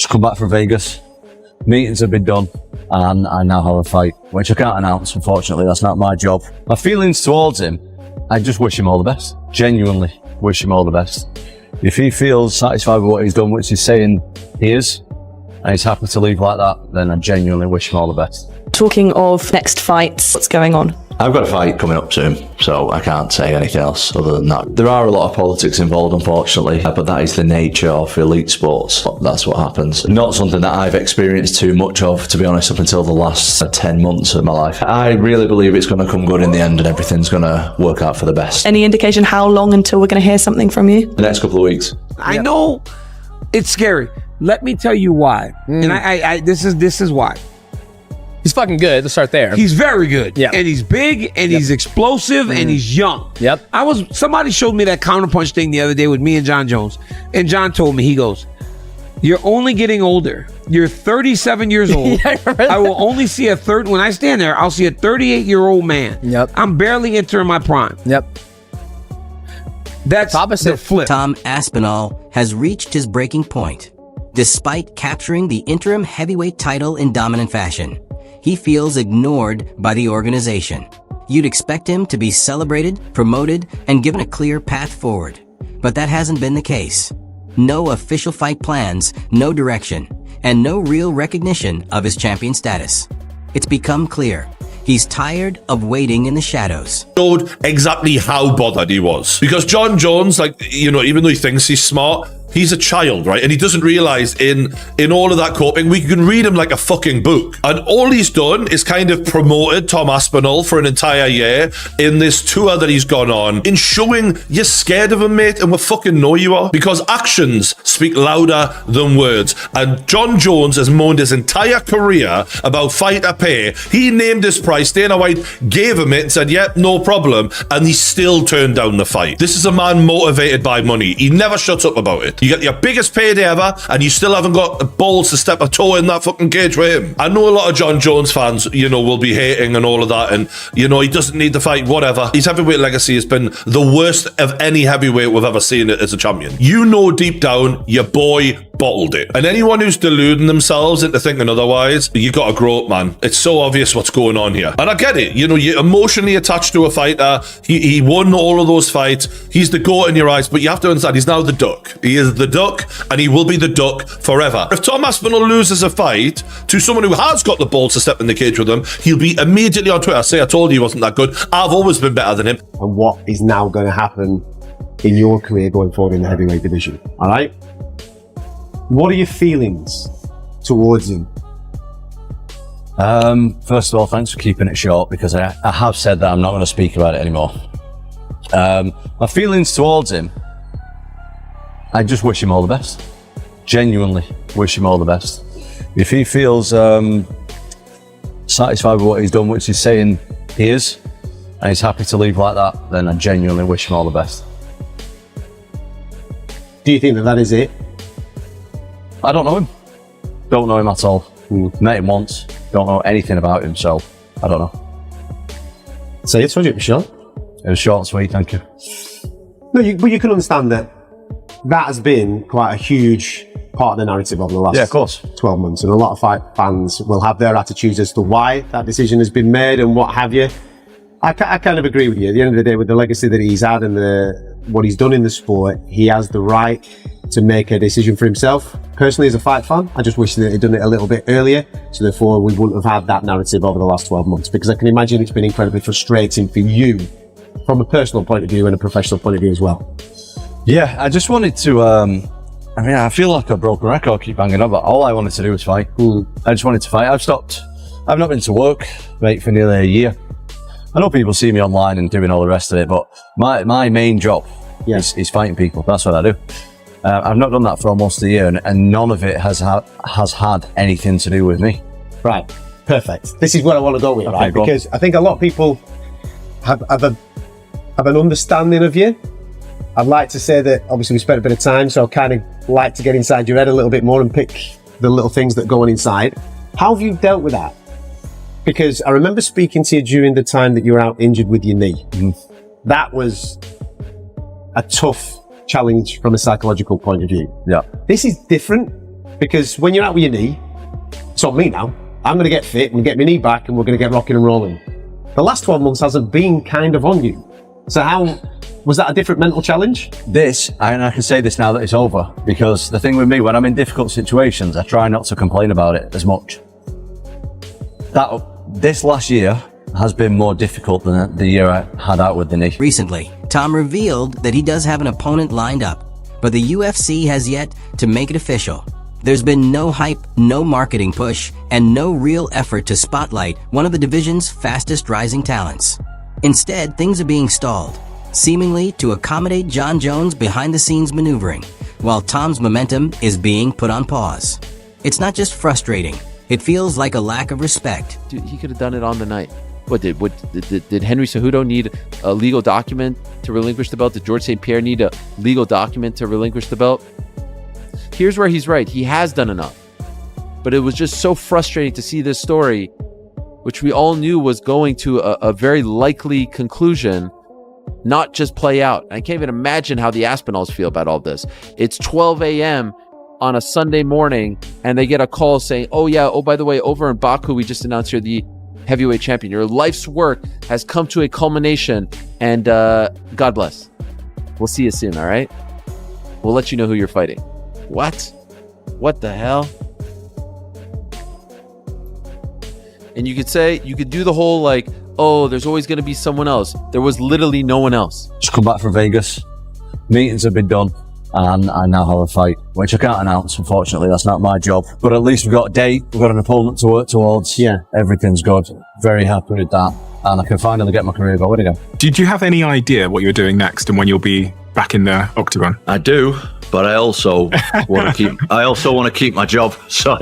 Just come back from Vegas. Meetings have been done, and I now have a fight, which I can't announce, unfortunately. That's not my job. My feelings towards him, I just wish him all the best. Genuinely wish him all the best. If he feels satisfied with what he's done, which he's saying he is, and he's happy to leave like that, then I genuinely wish him all the best. Talking of next fights, what's going on? I've got a fight coming up soon, so I can't say anything else other than that. There are a lot of politics involved, unfortunately, but that is the nature of elite sports. That's what happens. Not something that I've experienced too much of, to be honest, up until the last 10 months of my life. I really believe it's going to come good in the end and everything's going to work out for the best. Any indication how long until we're going to hear something from you? The next couple of weeks. I know it's scary. Let me tell you why. And this is why. He's fucking good. Let's start there. He's very good. Yeah. And he's big and he's explosive and he's young. Yep. Somebody showed me that counterpunch thing the other day with me and Jon Jones. And John told me, he goes, "You're only getting older. You're 37 years old. I will only see when I stand there, I'll see a 38-year-old man. Yep. I'm barely entering my prime." Yep. That's opposite. The flip. Tom Aspinall has reached his breaking point. Despite capturing the interim heavyweight title in dominant fashion, he feels ignored by the organization. You'd expect him to be celebrated, promoted, and given a clear path forward. But that hasn't been the case. No official fight plans, no direction, and no real recognition of his champion status. It's become clear. He's tired of waiting in the shadows. Showed exactly how bothered he was. Because Jon Jones, even though he thinks he's smart, he's a child, right? And he doesn't realize in all of that coping, we can read him like a fucking book. And all he's done is kind of promoted Tom Aspinall for an entire year in this tour that he's gone on, in showing you're scared of him, mate, and we fucking know you are. Because actions speak louder than words. And Jon Jones has moaned his entire career about fighter pay. He named his price. Dana White gave him it and said, yep, no problem. And he still turned down the fight. This is a man motivated by money. He never shuts up about it. You get your biggest payday ever, and you still haven't got the balls to step a toe in that fucking cage with him. I know a lot of Jon Jones fans, will be hating and all of that, and, he doesn't need the fight, whatever. His heavyweight legacy has been the worst of any heavyweight we've ever seen as a champion. Deep down, your boy bottled it. And anyone who's deluding themselves into thinking otherwise, you gotta grow up, man. It's so obvious what's going on here. And I get it, you're emotionally attached to a fighter. He won all of those fights. He's the GOAT in your eyes, but you have to understand, he's now the duck. He is the duck, and he will be the duck forever. If Tom Aspinall loses a fight to someone who has got the balls to step in the cage with him, he'll be immediately on Twitter, say, I told you he wasn't that good. I've always been better than him. And what is now going to happen in your career going forward in the heavyweight division, all right? What are your feelings towards him? First of all, thanks for keeping it short, because I have said that I'm not going to speak about it anymore. My feelings towards him, I just wish him all the best. Genuinely wish him all the best. If he feels satisfied with what he's done, which he's saying he is, and he's happy to leave like that, then I genuinely wish him all the best. Do you think that is it? I don't know him. Don't know him at all. Met him once. Don't know anything about him, so I don't know. Say it, it was short. It was short and sweet, thank you. No, but you can understand that has been quite a huge part of the narrative over the last 12 months. And a lot of fight fans will have their attitudes as to why that decision has been made and what have you. I kind of agree with you. At the end of the day, with the legacy that he's had and what he's done in the sport, he has the right to make a decision for himself. Personally, as a fight fan, I just wish that he'd done it a little bit earlier, so therefore we wouldn't have had that narrative over the last 12 months, because I can imagine it's been incredibly frustrating for you from a personal point of view and a professional point of view as well. Yeah, I just wanted to, I feel like a broken record, keep banging on, but all I wanted to do was fight. I just wanted to fight. I've not been to work, mate, for nearly a year. I know people see me online and doing all the rest of it, but my main job is fighting people. That's what I do. I've not done that for almost a year, and none of it has had anything to do with me. Right, perfect. This is where I want to go with, right? Because I think a lot of people have an understanding of you. I'd like to say that obviously we spent a bit of time, so I kind of like to get inside your head a little bit more and pick the little things that go on inside. How have you dealt with that? Because I remember speaking to you during the time that you were out injured with your knee. That was a tough challenge from a psychological point of view. Yeah. This is different Because when you're out with your knee, it's on me now. I'm going to get fit and get my knee back and we're going to get rocking and rolling. The last 12 months hasn't been kind of on you. So how, was that a different mental challenge? And I can say this now that it's over, because the thing with me, when I'm in difficult situations, I try not to complain about it as much. This last year has been more difficult than the year I had out with the knee. Recently, Tom revealed that he does have an opponent lined up, but the UFC has yet to make it official. There's been no hype, no marketing push, and no real effort to spotlight one of the division's fastest rising talents. Instead, things are being stalled, seemingly to accommodate Jon Jones' behind-the-scenes maneuvering, while Tom's momentum is being put on pause. It's not just frustrating, it feels like a lack of respect. Dude, he could have done it on the night. Did Henry Cejudo need a legal document to relinquish the belt? Did George St. Pierre need a legal document to relinquish the belt? Here's where he's right. He has done enough. But it was just so frustrating to see this story, which we all knew was going to a very likely conclusion, not just play out. I can't even imagine how the Aspinalls feel about all this. It's 12 a.m. on a Sunday morning, and they get a call saying, oh, by the way, over in Baku, we just announced you're the heavyweight champion. Your life's work has come to a culmination, and God bless. We'll see you soon, all right? We'll let you know who you're fighting. What the hell? And you could do the whole like, oh, there's always going to be someone else. There was literally no one else. Just come back from Vegas. Meetings have been done. And I now have a fight, which I can't announce, unfortunately. That's not my job. But at least we've got a date. We've got an opponent to work towards. Yeah. Everything's good. Very happy with that. And I can finally get my career going again. Did you have any idea what you're doing next and when you'll be back in the octagon? I do, but I also want to keep my job. So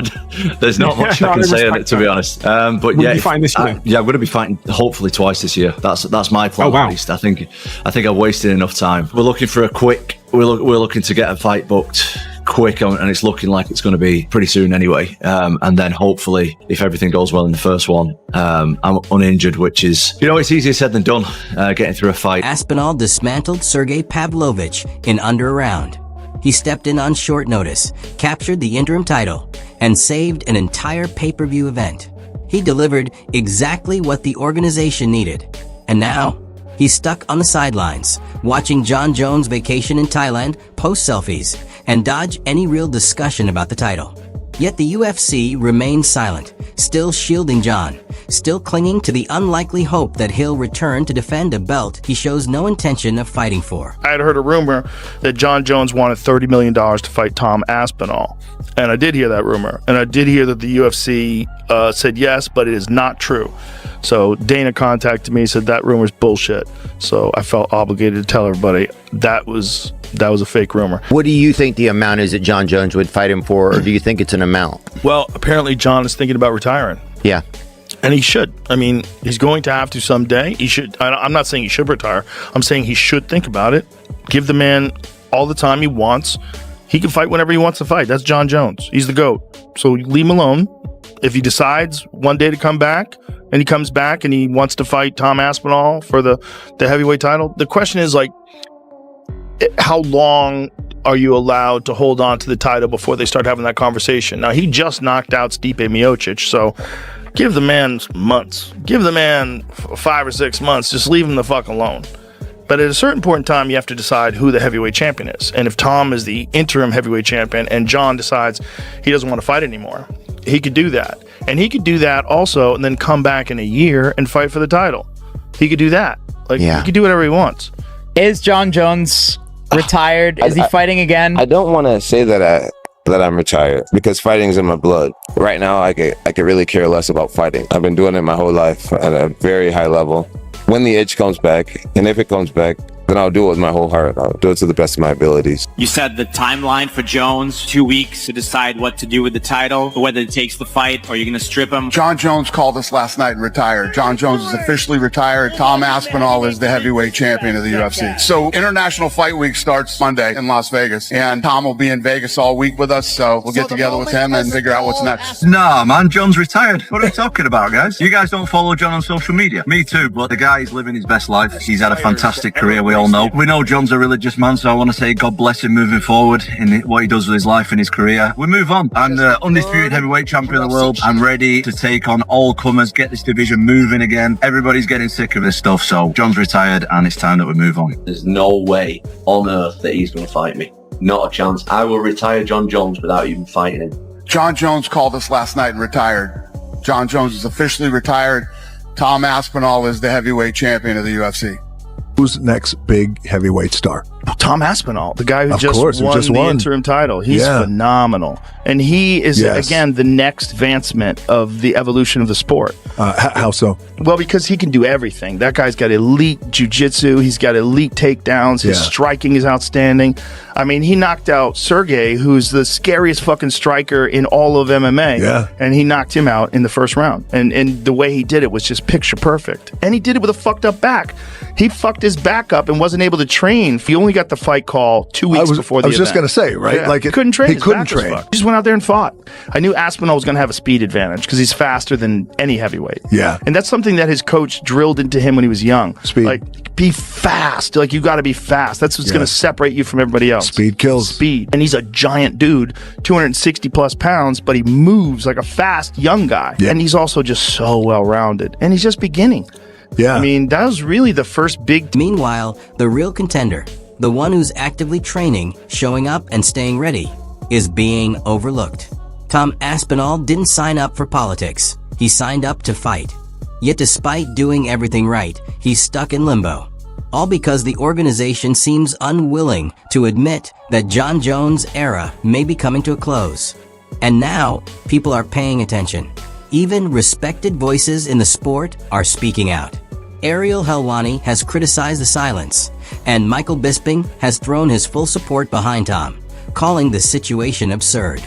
there's not much I can say on it, to be honest. But will you be fighting this year? I'm going to be fighting hopefully twice this year. That's my plan. Oh, wow. At least I think I've wasted enough time. We're looking for a quick. We're looking to get a fight booked quick, and it's looking like it's going to be pretty soon anyway. And then hopefully, if everything goes well in the first one, I'm uninjured, which is, it's easier said than done, getting through a fight. Aspinall dismantled Sergey Pavlovich in under a round. He stepped in on short notice, captured the interim title, and saved an entire pay-per-view event. He delivered exactly what the organization needed. And now, he's stuck on the sidelines, watching Jon Jones vacation in Thailand, post selfies, and dodge any real discussion about the title. Yet the UFC remains silent, still shielding Jon, still clinging to the unlikely hope that he'll return to defend a belt he shows no intention of fighting for. I had heard a rumor that Jon Jones wanted $30 million to fight Tom Aspinall. And I did hear that rumor. And I did hear that the UFC said yes, but it is not true. So Dana contacted me, said that rumor's bullshit. So I felt obligated to tell everybody that was a fake rumor. What do you think the amount is that Jon Jones would fight him for, or do you think it's an amount? Well, apparently Jon is thinking about retiring. Yeah. And he should. I mean, he's going to have to someday. He should. I'm not saying he should retire. I'm saying he should think about it. Give the man all the time he wants. He can fight whenever he wants to fight. That's Jon Jones. He's the GOAT. So leave him alone. If he decides one day to come back, and he comes back and he wants to fight Tom Aspinall for the heavyweight title, the question is, like, how long are you allowed to hold on to the title before they start having that conversation? Now, he just knocked out Stipe Miocic, so give the man months. Give the man 5 or 6 months. Just leave him the fuck alone. But at a certain point in time, you have to decide who the heavyweight champion is. And if Tom is the interim heavyweight champion and Jon decides he doesn't want to fight anymore, he could do that. And he could do that also and then come back in a year and fight for the title. He could do that. He could do whatever he wants. Is Jon Jones retired? Is he fighting again? I don't want to say that I'm retired because fighting's in my blood. Right now, I could really care less about fighting. I've been doing it my whole life at a very high level. When the itch comes back, and if it comes back, then I'll do it with my whole heart. I'll do it to the best of my abilities. You said the timeline for Jones, 2 weeks to decide what to do with the title, whether it takes the fight or you're going to strip him. Jon Jones called us last night and retired. Jon Jones is officially retired. Tom Aspinall is the heavyweight champion of the UFC. So International Fight Week starts Monday in Las Vegas, and Tom will be in Vegas all week with us, so we'll get together with him and figure out what's next. Nah, man, Jon's retired. What are you talking about, guys? You guys don't follow Jon on social media? Me too, but the guy is living his best life. He's had a fantastic career. We all know. We know John's a religious man, so I want to say God bless him moving forward in what he does with his life and his career. We move on. I'm the undisputed heavyweight champion of the world. I'm ready to take on all comers, get this division moving again. Everybody's getting sick of this stuff, so John's retired and it's time that we move on. There's no way on earth that he's going to fight me. Not a chance. I will retire Jon Jones without even fighting him. Jon Jones called us last night and retired. Jon Jones is officially retired. Tom Aspinall is the heavyweight champion of the UFC. Who's the next big heavyweight star? Tom Aspinall, the guy who Of just course, who won just the won. interim title. He's Yeah. phenomenal. And he is, Yes. again, the next advancement of the evolution of the sport. How so? Well, because he can do everything. That guy's got elite jiu-jitsu. He's got elite takedowns. His Yeah. striking is outstanding. I mean, he knocked out Sergey, who's the scariest fucking striker in all of MMA. Yeah. And he knocked him out in the first round. And the way he did it was just picture perfect. And he did it with a fucked up back. He fucked his back up and wasn't able to train. He only got the fight call 2 weeks before the I was just event. going to say, right? Yeah. Like He couldn't train. He His couldn't back was train. fucked. He just went out there and fought. I knew Aspinall was going to have a speed advantage because he's faster than any heavyweight. Yeah. And that's something that his coach drilled into him when he was young. Speed. Like, be fast. Like, you got to be fast. That's what's going to separate you from everybody else. Speed kills. Speed. And he's a giant dude, 260 plus pounds, but he moves like a fast young guy. Yeah. And he's also just so well rounded. And he's just beginning. Yeah. I mean, that was really the first big. Meanwhile, the real contender, the one who's actively training, showing up, and staying ready, is being overlooked. Tom Aspinall didn't sign up for politics. He signed up to fight. Yet despite doing everything right, he's stuck in limbo. All because the organization seems unwilling to admit that Jon Jones' era may be coming to a close. And now, people are paying attention. Even respected voices in the sport are speaking out. Ariel Helwani has criticized the silence, and Michael Bisping has thrown his full support behind Tom, calling the situation absurd.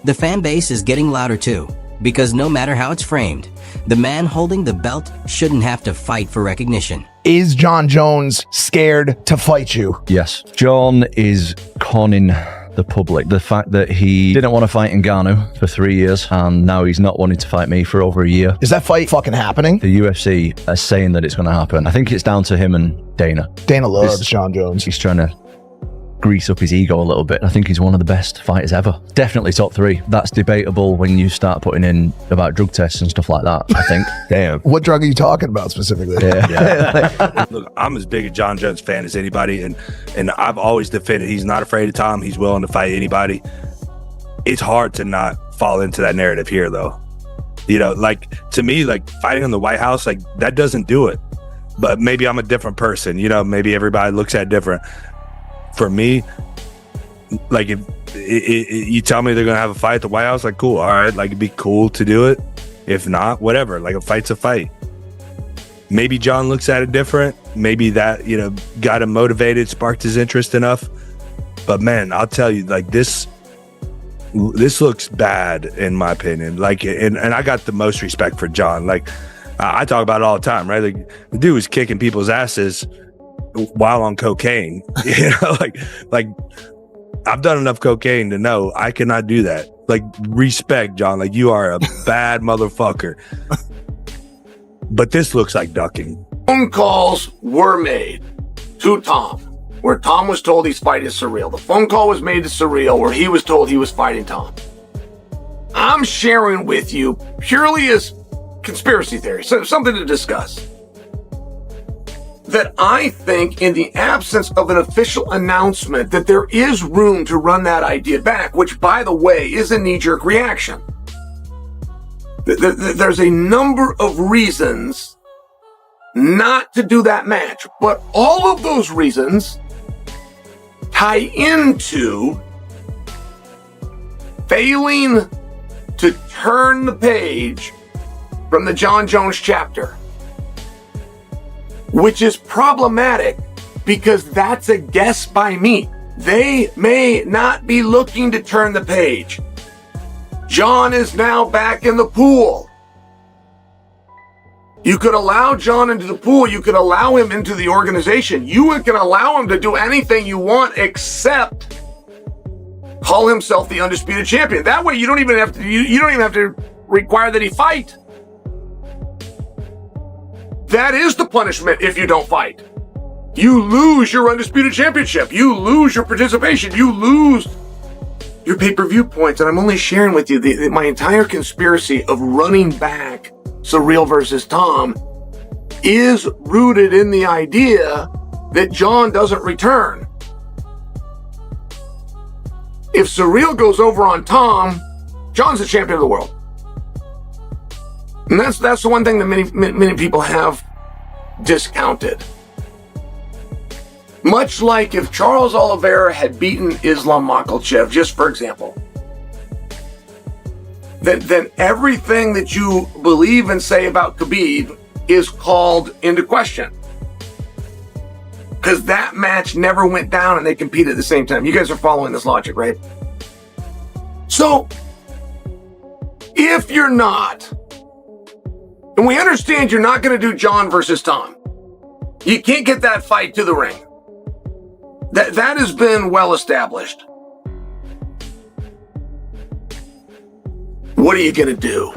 The fan base is getting louder too, because no matter how it's framed, the man holding the belt shouldn't have to fight for recognition. Is Jon Jones scared to fight you? Yes. Jon is conning the public. The fact that he didn't want to fight in Gane for 3 years and now he's not wanting to fight me for over a year. Is that fight fucking happening? The UFC are saying that it's going to happen. I think it's down to him and Dana. Dana loves Jon Jones. He's trying to grease up his ego a little bit. I think he's one of the best fighters ever. Definitely top 3. That's debatable when you start putting in about drug tests and stuff like that, I think. Damn. What drug are you talking about specifically? Look, I'm as big a Jon Jones fan as anybody, and I've always defended he's not afraid of Tom. He's willing to fight anybody. It's hard to not fall into that narrative here, though. You know, like, to me, like, fighting in the White House, like, that doesn't do it. But maybe I'm a different person. You know, maybe everybody looks at it different. For me, like, if you tell me they're going to have a fight at the White House, like, cool. All right. Like, it'd be cool to do it. If not, whatever. Like, a fight's a fight. Maybe Jon looks at it different. Maybe that, you know, got him motivated, sparked his interest enough. But man, I'll tell you, like, this looks bad in my opinion. Like, and I got the most respect for Jon. Like, I talk about it all the time, right? Like, the dude was kicking people's asses while on cocaine. You know, like I've done enough cocaine to know I cannot do that. Like, respect, Jon. Like, you are a bad motherfucker. But this looks like ducking. Phone calls were made to Tom, where Tom was told he's fighting Ciryl. The phone call was made to Ciryl, where he was told he was fighting Tom. I'm sharing with you purely as conspiracy theory, so something to discuss. That I think, in the absence of an official announcement, that there is room to run that idea back, which, by the way, is a knee-jerk reaction. There's a number of reasons not to do that match, but all of those reasons tie into failing to turn the page from the Jon Jones chapter, which is problematic because that's a guess by me. They may not be looking to turn the page. Jon is now back in the pool. You could allow Jon into the pool. You could allow him into the organization. You can allow him to do anything you want except call himself the undisputed champion. That way, you don't even have to. You don't even have to require that he fight. That is the punishment if you don't fight. You lose your undisputed championship. You lose your participation. You lose your pay-per-view points. And I'm only sharing with you my entire conspiracy of running back Ciryl versus Tom is rooted in the idea that Jon doesn't return. If Ciryl goes over on Tom, Jon's the champion of the world. And that's the one thing that many people have discounted. Much like if Charles Oliveira had beaten Islam Makhachev, just for example, then everything that you believe and say about Khabib is called into question. Because that match never went down and they competed at the same time. You guys are following this logic, right? So, if you're not, and we understand you're not going to do Jon versus Tom, you can't get that fight to the ring. That has been well established. What are you going to do?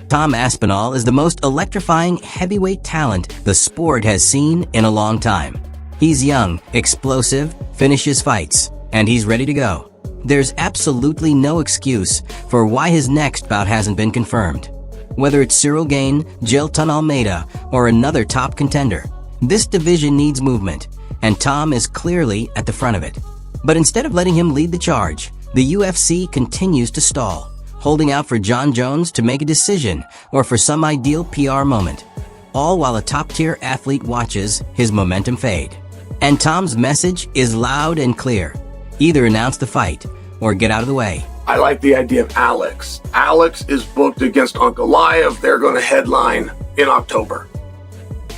Tom Aspinall is the most electrifying heavyweight talent the sport has seen in a long time. He's young, explosive, finishes fights, and he's ready to go. There's absolutely no excuse for why his next bout hasn't been confirmed. Whether it's Ciryl Gane, Jailton Almeida, or another top contender, this division needs movement, and Tom is clearly at the front of it. But instead of letting him lead the charge, the UFC continues to stall, holding out for Jon Jones to make a decision or for some ideal PR moment, all while a top-tier athlete watches his momentum fade. And Tom's message is loud and clear. Either announce the fight or get out of the way. I like the idea of Alex. Alex is booked against Ankalaev. They're going to headline in October.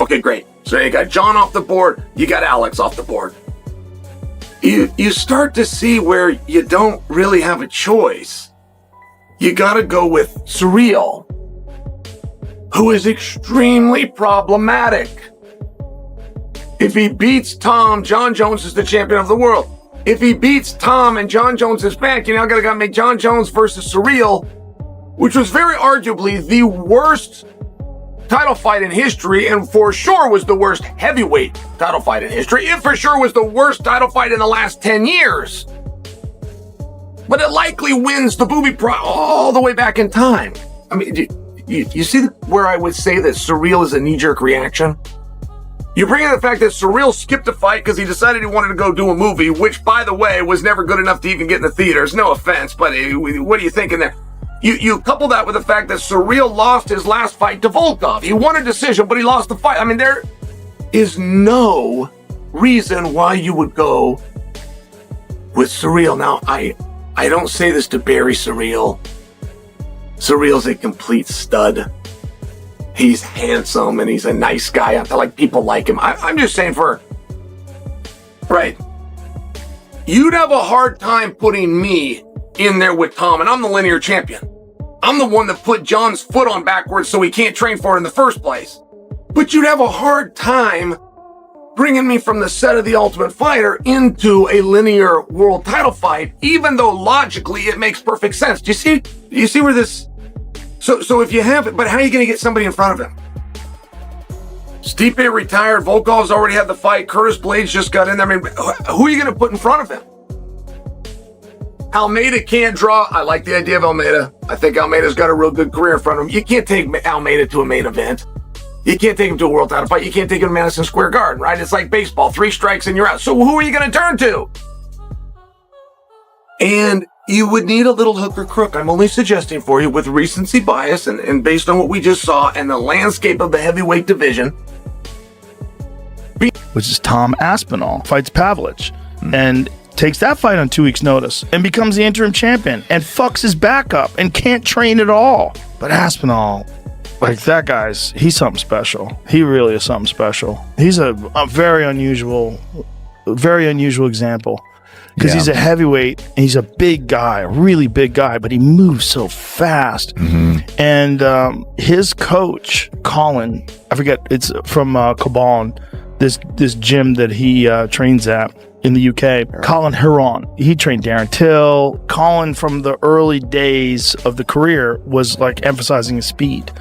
Okay, great. So you got Jon off the board, you got Alex off the board. You start to see where you don't really have a choice. You got to go with Ciryl, who is extremely problematic. If he beats Tom, Jon Jones is the champion of the world. If he beats Tom and Jon Jones is back, you now got to make Jon Jones versus Ciryl, which was very arguably the worst title fight in history, and for sure was the worst heavyweight title fight in history. It for sure was the worst title fight in the last 10 years. But it likely wins the booby prize all the way back in time. I mean, you see where I would say that Ciryl is a knee-jerk reaction? You bring in the fact that Ciryl skipped a fight because he decided he wanted to go do a movie, which, by the way, was never good enough to even get in the theaters. No offense, but what are you thinking there? You couple that with the fact that Ciryl lost his last fight to Volkov. He won a decision, but he lost the fight. I mean, there is no reason why you would go with Ciryl. Now, I don't say this to bury Ciryl. Ciryl's a complete stud. He's handsome and he's a nice guy. I feel like people like him. I'm just saying right. You'd have a hard time putting me in there with Tom, and I'm the linear champion. I'm the one that put Jon's foot on backwards so he can't train for it in the first place. But you'd have a hard time bringing me from the set of The Ultimate Fighter into a linear world title fight, even though logically it makes perfect sense. Do you see where this... So if you have it, but how are you going to get somebody in front of him? Stipe retired, Volkov's already had the fight, Curtis Blades just got in there. I mean, who are you going to put in front of him? Almeida can't draw. I like the idea of Almeida. I think Almeida's got a real good career in front of him. You can't take Almeida to a main event. You can't take him to a world title fight. You can't take him to Madison Square Garden, right? It's like baseball. 3 strikes and you're out. So who are you going to turn to? And you would need a little hook or crook. I'm only suggesting for you with recency bias and based on what we just saw and the landscape of the heavyweight division. Which is Tom Aspinall fights Pavlich and takes that fight on 2 weeks' notice and becomes the interim champion and fucks his back up and can't train at all. But Aspinall, like that guy's, he's something special. He really is something special. He's a very unusual example. Because he's a heavyweight, and he's a big guy, a really big guy, but he moves so fast. And his coach, Colin, I forget, it's from Cabal, this gym that he trains at in the UK. Colin Huron, he trained Darren Till. Colin, from the early days of the career, was like emphasizing his speed.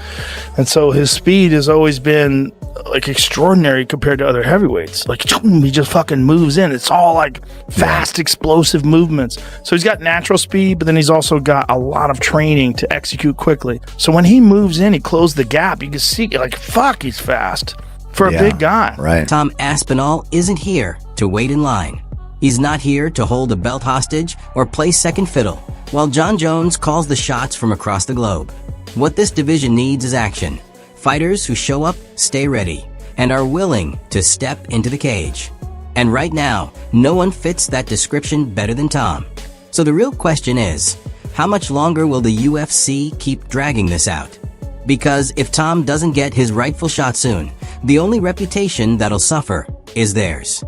And so his speed has always been like extraordinary compared to other heavyweights. Like he just fucking moves in. It's all like fast, explosive movements. So he's got natural speed, but then he's also got a lot of training to execute quickly. So when he moves in, he closes the gap. You can see like, fuck, he's fast for a big guy. Right. Tom Aspinall isn't here to wait in line. He's not here to hold a belt hostage or play second fiddle, while Jon Jones calls the shots from across the globe. What this division needs is action. Fighters who show up, stay ready, and are willing to step into the cage. And right now, no one fits that description better than Tom. So the real question is, how much longer will the UFC keep dragging this out? Because if Tom doesn't get his rightful shot soon, the only reputation that'll suffer is theirs.